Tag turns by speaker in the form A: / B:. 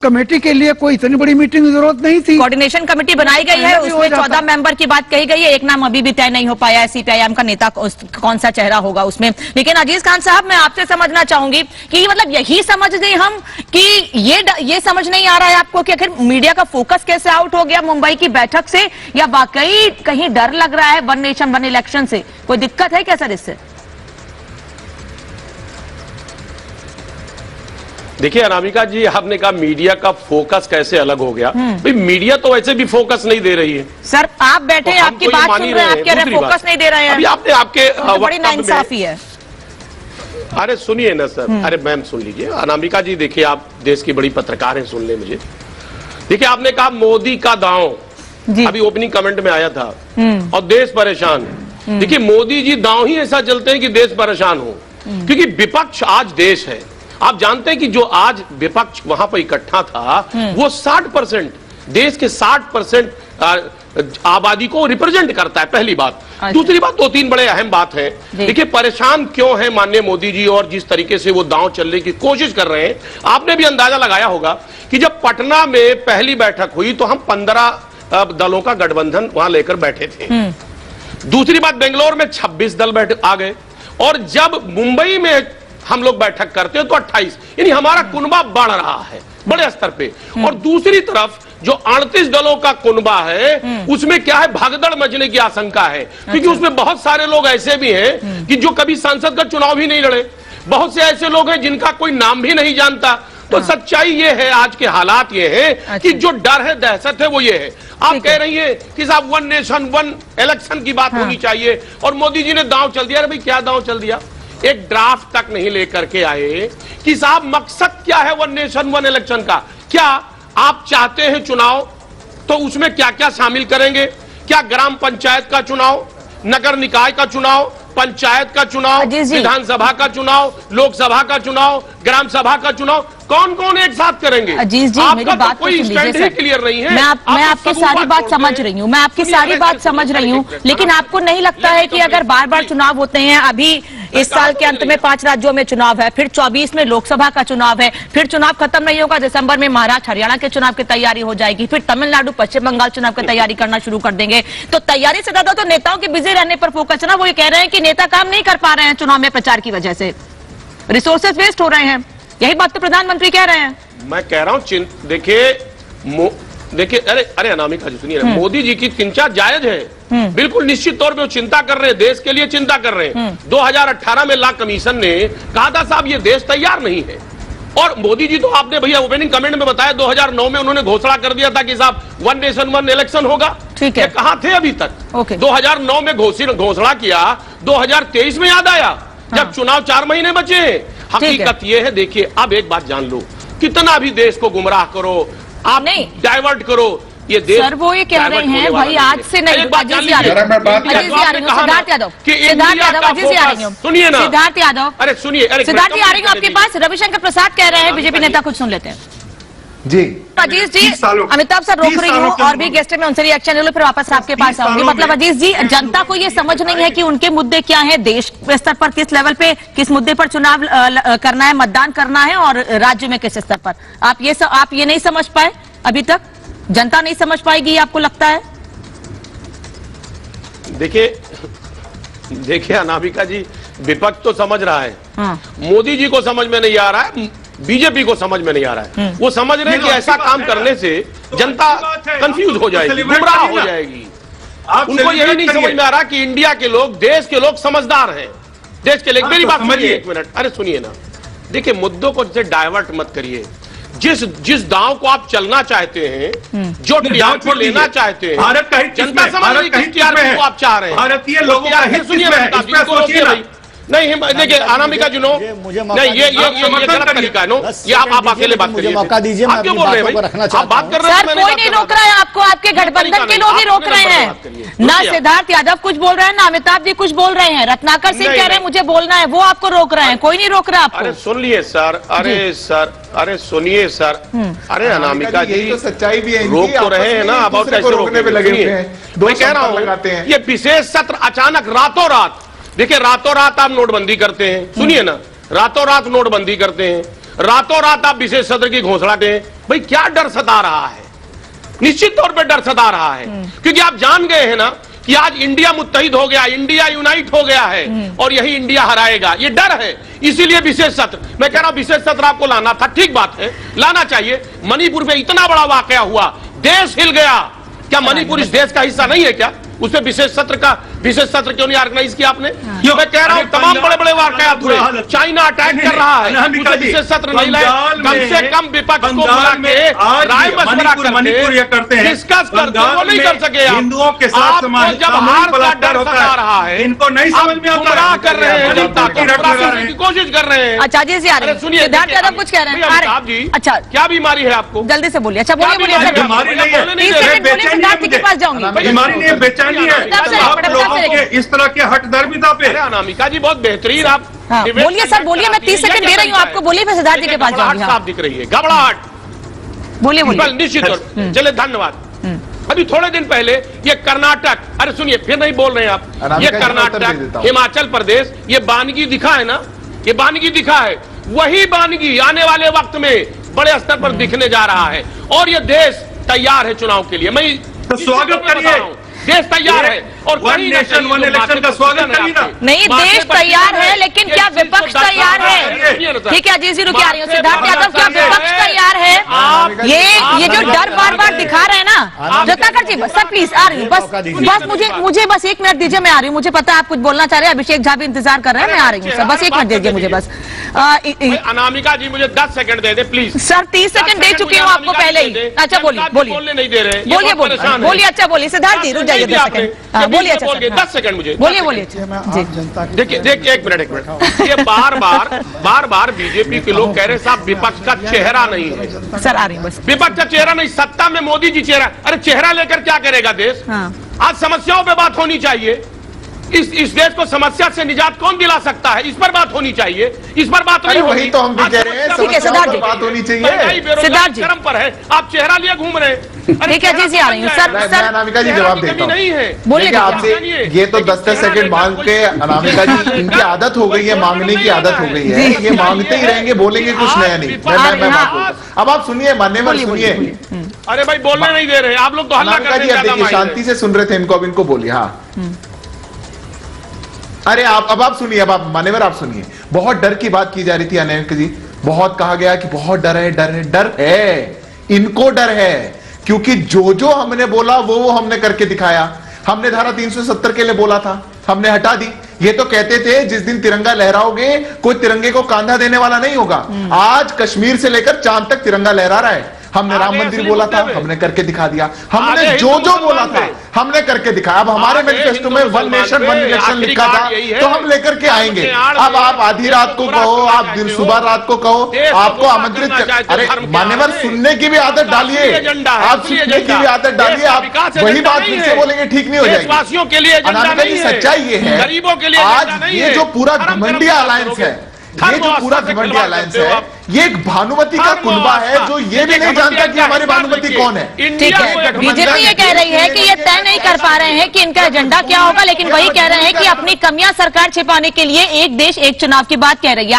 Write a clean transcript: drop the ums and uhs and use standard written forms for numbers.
A: Committee के लिए कोई इतनी बड़ी मीटिंग की जरूरत नहीं थी।
B: कोऑर्डिनेशन कमेटी बनाई गई है, उसमें 14 मेंबर की बात कही गई है। एक नाम अभी भी तय नहीं हो पाया है, सीपीआईएम का नेता कौन सा चेहरा होगा उसमें। लेकिन अजीज खान साहब, मैं आपसे समझना चाहूंगी कि मतलब यही समझ गए हम कि ये समझ नहीं आ रहा है आपको कि आखिर मीडिया का फोकस कैसे आउट हो गया मुंबई की बैठक से, या वाकई कहीं डर लग रहा है वन नेशन वन इलेक्शन से? कोई दिक्कत है क्या सर इससे?
C: देखिए अनामिका जी, आपने कहा मीडिया का फोकस कैसे अलग हो गया। भाई मीडिया तो वैसे भी फोकस नहीं दे रही है।
B: सर आप बैठे हैं, आपकी बात सुन रहे हैं, आप कह रहे हैं फोकस नहीं दे रहे हैं।
C: अभी आपने आपके
B: बड़ी नाइंसाफी है।
C: अरे सुनिए ना सर, अरे मैम सुन लीजिए। अनामिका जी देखिए, आप देश की बड़ी पत्रकार हैं, सुन ले मुझे। देखिए आपने कहा मोदी का दांव, अभी ओपनिंग कमेंट में आया था, और देश परेशान। देखिए मोदी जी दांव ही ऐसा चलते हैं कि देश परेशान हो, क्योंकि विपक्ष आज देश है। आप जानते हैं कि जो आज विपक्ष वहां पर इकट्ठा था वो 60% देश के 60% आबादी को रिप्रेजेंट करता है, पहली बात। दूसरी बात, 2-3 बड़े अहम बात है। देखिए परेशान क्यों है माननीय मोदी जी, और जिस तरीके से वो दांव चलने की कोशिश कर रहे हैं, आपने भी अंदाजा लगाया होगा कि जब पटना में पहली बैठक हुई तो हम 15 दलों का गठबंधन वहां लेकर बैठे थे। दूसरी बात, बेंगलोर में 26 दल आ गए, और जब मुंबई में हम लोग बैठक करते हैं तो 28, यानी हमारा कुनबा बढ़ रहा है बड़े स्तर पे। और दूसरी तरफ जो 38 दलों का कुनबा है उसमें क्या है, भगदड़ मचने की आशंका है, क्योंकि उसमें बहुत सारे लोग ऐसे भी हैं कि जो कभी संसद का चुनाव भी नहीं लड़े, बहुत से ऐसे लोग हैं जिनका कोई नाम भी नहीं जानता। तो सच्चाई ये है, आज के हालात ये हैं कि जो डर है, दहशत है, वो ये है। आप कह रही है कि साहब वन नेशन वन इलेक्शन की बात होनी चाहिए, और मोदी जी ने दांव चल दिया। अरे भाई क्या दांव चल दिया? एक ड्राफ्ट तक नहीं लेकर के आए कि साहब मकसद क्या है वन नेशन वन इलेक्शन का। क्या आप चाहते हैं चुनाव, तो उसमें क्या क्या शामिल करेंगे? क्या ग्राम पंचायत का चुनाव, नगर निकाय का चुनाव, पंचायत का चुनाव, विधानसभा का चुनाव, लोकसभा का चुनाव, ग्राम सभा का चुनाव, कौन कौन एक साथ करेंगे?
B: अजीज जी, मेरी बात तो कोई स्टैंड ही
C: क्लियर नहीं है।
B: मैं आपकी सारी बात समझ रही हूँ, मैं आपकी सारी बात समझ रही हूँ, लेकिन आपको नहीं लगता है कि अगर बार बार चुनाव होते हैं, अभी इस साल के अंत में 5 राज्यों में चुनाव है, फिर 24 में लोकसभा का चुनाव है, फिर चुनाव खत्म नहीं होगा, दिसंबर में महाराष्ट्र हरियाणा के चुनाव की तैयारी हो जाएगी, फिर तमिलनाडु पश्चिम बंगाल चुनाव की तैयारी करना शुरू कर देंगे। तो तैयारी से ज्यादा तो नेताओं के बिजी रहने पर फोकस है ना। वो ये कह रहे हैं कि नेता काम नहीं कर पा रहे हैं चुनाव में प्रचार की वजह से, रिसोर्सेज वेस्ट हो रहे हैं। यही बात तो प्रधानमंत्री कह रहे हैं। मैं कह रहा हूं,
C: देखिए अरे अनामिका जी सुनिए, मोदी जी की चिंता जायज है, बिल्कुल निश्चित तौर पे वो चिंता कर रहे हैं, देश के लिए चिंता कर रहे हैं। 2018 में ला कमीशन ने कहा था साहब ये देश तैयार नहीं है, और मोदी जी तो आपने भैया ओपनिंग कमेंट में बताया 2009 में उन्होंने घोषणा कर दिया था कि साहब वन नेशन वन इलेक्शन होगा। ठीक है, कहां थे अभी तक? 2009 में घोषणा किया, 2023 में याद आया जब चुनाव 4 महीने बचे हैं। हकीकत ये है, देखिए अब एक बात जान लो, कितना भी देश को गुमराह करो, आप नहीं डाइवर्ट करो, ये देश
B: सर वो ये कह रहे हैं भाई आज से नहीं। सिद्धार्थ यादव,
C: सुनिए ना,
B: सिद्धार्थ यादव,
C: अरे सुनिए,
B: सिद्धार्थ जी आ रही हूँ आपके पास। रविशंकर प्रसाद कह रहे हैं, बीजेपी नेता कुछ सुन लेते हैं
A: जी।
B: अजीज जी, अमिताभ सर रोक रही हूँ, और भी गेस्ट में उनसे रिएक्शन ले लो, फिर वापस आपके पास आऊंगी। मतलब अजीज जी, जनता को ये समझ नहीं है कि उनके मुद्दे क्या हैं, देश स्तर पर किस लेवल पे किस मुद्दे पर चुनाव करना है, मतदान करना है, और राज्य में किस स्तर पर। आप ये नहीं समझ पाए अभी तक? जनता नहीं समझ पाएगी आपको लगता है?
C: देखिए अनामिका जी, विपक्ष तो समझ रहा है, मोदी जी को समझ में नहीं आ रहा है, बीजेपी को समझ में नहीं आ रहा है। वो समझ रहे हैं कि ऐसा काम करने से जनता कंफ्यूज हो जाएगी, गुमराह हो जाएगी। उनको यही नहीं समझ में आ रहा कि इंडिया के लोग, देश के लोग समझदार हैं, देश के लोग। मेरी बात सुनिए एक मिनट, अरे सुनिए ना। देखिए मुद्दों को डाइवर्ट मत करिए। जिस दांव को आप चलना चाहते हैं, जो टीआरपी लेना चाहते हैं, भारत का जनता समझ रही है टीआरपी को आप चाह रहे हैं, भारतीय लोगों का हित सुनिए। नहीं देखिए अनामिका जी, नो नहीं, ये गलत तरीका है। नो, ये आप अकेले बात करिए,
D: मौका दीजिए।
C: आप क्यों बोल रहे हैं भाई? आप बात कर रहे हैं,
B: कोई नहीं रोक रहा है आपको, आपके गठबंधन के लोग ही रोक रहे हैं ना। सिद्धार्थ यादव कुछ बोल रहे हैं ना, अमिताभ जी कुछ बोल रहे हैं, रत्नाकर सिंह कह रहे हैं मुझे बोलना है, वो आपको रोक रहे हैं। कोई नहीं रोक रहा आपको।
C: अरे सुन लिए सर, अरे सुनिए सर, अरे अनामिका जी,
D: सच्चाई भी है,
C: रोक तो रहे हैं ना, अब और कैसे रोकने पे लगे हुए हैं? मैं कह रहा हूँ ये विशेष सत्र अचानक रातों रात, देखिए रातों रात आप नोटबंदी करते हैं, सुनिए ना, रातों रात नोटबंदी करते हैं, रातों रात आप विशेष सत्र की घोषणा दें। भाई क्या डर सता रहा है? निश्चित तौर पे डर सता रहा है, क्योंकि आप जान गए हैं ना कि आज इंडिया मुत्तहिद हो गया, इंडिया यूनाइट हो गया है और यही इंडिया हराएगा, ये डर है। इसीलिए विशेष सत्र, मैं कह रहा हूं विशेष सत्र आपको लाना था, ठीक बात है, लाना चाहिए। मणिपुर में इतना बड़ा वाकया हुआ, देश हिल गया, क्या मणिपुर इस देश का हिस्सा नहीं है क्या? उसमें विशेष सत्र क्यों नहीं ऑर्गेनाइज किया आपने? मैं कह रहा हूं तमाम बड़े बड़े वाकयात हुए, चाइना अटैक कर रहा है, उसमें विशेष सत्र नहीं लाए, कम से कम विपक्ष को बुला के राय मशवरा करते, डिस्कस करते, वो नहीं कर सके।
D: हिंदुओं के साथ
C: जब हार का डर सता रहा है,
D: इनको नहीं समझ में आता,
C: कर रहे हैं, जनता की कोशिश कर रहे हैं।
B: अच्छा जी जी, आ रहे हैं,
C: सुनिए,
B: सिद्धार्थ यादव कुछ कह रहे हैं।
C: अमिताभ जी,
B: अच्छा,
C: क्या बीमारी है आपको?
B: जल्दी से बोलिए। अच्छा बोलिए
D: बीमारी नहीं है,
B: 30 सेकंड बोलिए, सिद्धार्थ जी के पास जाऊंगी।
D: बीमारी नहीं है, बेचैनी है। आप लोगों के इस तरह के हट दर्मिता पे।
C: अनामिका जी बहुत बेहतरीन आप
B: बोलिए सर, बोलिए, मैं 30 सेकंड दे रही हूँ आपको, बोलिए, मैं सिद्धार्थ जी के पास जाऊंगी।
C: साफ दिख रही है घबराहट,
B: बोलिए बोलिए।
C: निश्चित तौर। चले, धन्यवाद। अभी थोड़े दिन पहले ये कर्नाटक, अरे सुनिए फिर नहीं बोल रहे हैं आप, ये कर्नाटक, हिमाचल प्रदेश, ये बानगी दिखा है ना, ये बानगी दिखा है, वही बानगी आने वाले वक्त में बड़े स्तर पर दिखने जा रहा है और ये देश तैयार है चुनाव के लिए। मैं
D: तो स्वागत करिए,
C: देश तैयार है और
D: वन नेशन वन इलेक्शन का स्वागत करिए ना।
B: नहीं, देश तैयार है, लेकिन क्या विपक्ष तैयार है? ठीक है अजीत जी, रुक आ रही हूँ। सिद्धार्थ यादव, क्या विपक्ष तैयार है? ये जो डर बार बार दिखा रहे हैं ना, रत्नाकर जी सर प्लीज, आ रही हूँ, बस मुझे बस 1 मिनट दीजिए, मैं आ रही हूँ। मुझे पता है आप कुछ बोलना चाह रहे हैं, अभिषेक झा भी इंतजार कर रहे हैं, मैं आ रही हूँ सर, बस 1 मिनट दीजिए मुझे बस।
C: अनामिका जी मुझे 10 सेकंड दे दे प्लीज।
B: सर 30 सेकंड दे चुकी हूँ आपको पहले ही। अच्छा बोलिए
C: बोलने नहीं दे रहे,
B: बोलिए। अच्छा बोलिए सिद्धार्थ जी, रुक जाइए 10 सेकंड, बोलिए। अच्छा
C: 10 सेकंड मुझे
B: बोलिए।
C: देखिए एक मिनट, ये बार बार बीजेपी के लोग कह रहे हैं साहब विपक्ष का चेहरा नहीं है।
B: सर आ रही हूँ बस।
C: विपक्ष का चेहरा नहीं, सत्ता में मोदी जी चेहरा, अरे चेहरा लेकर क्या करेगा देश? आज समस्याओं पे बात होनी चाहिए। इस देश को समस्या से निजात कौन दिला सकता है, इस पर बात होनी चाहिए, इस पर बात नहीं होगी।
A: वही तो हम भी कह रहे हैं,
B: ठीक है सिद्धार्थ जी,
A: बात होनी चाहिए।
B: सिद्धार्थ जी
C: चरम पर है, आप चेहरा लिए घूम रहे हैं।
B: ठीक है जी, आ रही हूँ सर।
A: मैं अनामिका जी जवाब देता हूँ,
C: नहीं है,
B: बोलिए
A: आपसे। ये तो 10-10 सेकंड मांग के अनामिका जी, इनकी आदत हो गई है, मांगने की आदत हो गई है, ये मांगते ही रहेंगे, बोलेंगे कुछ नया नहीं। मैं बात बोलता हूँ, अब आप सुनिए, मान्यवर सुनिए।
C: अरे भाई बोलने नहीं दे रहे आप लोग, तो हल्ला
A: अनामिका जी अब देखिए, शांति से सुन रहे थे इनको, अब इनको बोलिए। हाँ अरे अब आप सुनिए, अब आप मान्यवर आप सुनिए। बहुत डर की बात की जा रही थी अनामिका जी, बहुत कहा गया कि बहुत डर है, डर है, इनको डर है, क्योंकि जो हमने बोला वो हमने करके दिखाया। हमने धारा 370 के लिए बोला था, हमने हटा दी। ये तो कहते थे जिस दिन तिरंगा लहराओगे कोई तिरंगे को कांधा देने वाला नहीं होगा। आज कश्मीर से लेकर चांद तक तिरंगा लहरा रहा है। हमने राम मंदिर बोला था, हमने करके दिखा दिया। हमने जो बोला था हमने करके दिखाया। अब हमारे मैनिफेस्टो में वन नेशन वन इलेक्शन लिखा था, तो हम लेकर के आएंगे। अब आप आधी रात को कहो, आप दिन सुबह रात को कहो, आपको आमंत्रित अरे मान्यवर सुनने की भी आदत डालिए, आप सुनने की भी आदत डालिए। आप वही बात फिर से बोलेंगे, ठीक नहीं हो जाएगी। अनामिका जी सच्चाई ये है, आज ये जो पूरा घमंडिया अलायंस है, ये जो पूरा घमंडिया अलायंस है, ये एक भानुमति का कुनबा है, जो ये भी नहीं जानता कि हमारी भानुमति कौन है।
B: ठीक है, बीजेपी ये कह रही है कि ये तय नहीं कर पा रहे हैं कि इनका एजेंडा क्या होगा, लेकिन वही कह रहे हैं कि अपनी कमियां सरकार छिपाने के लिए एक देश एक चुनाव की बात कह रही है।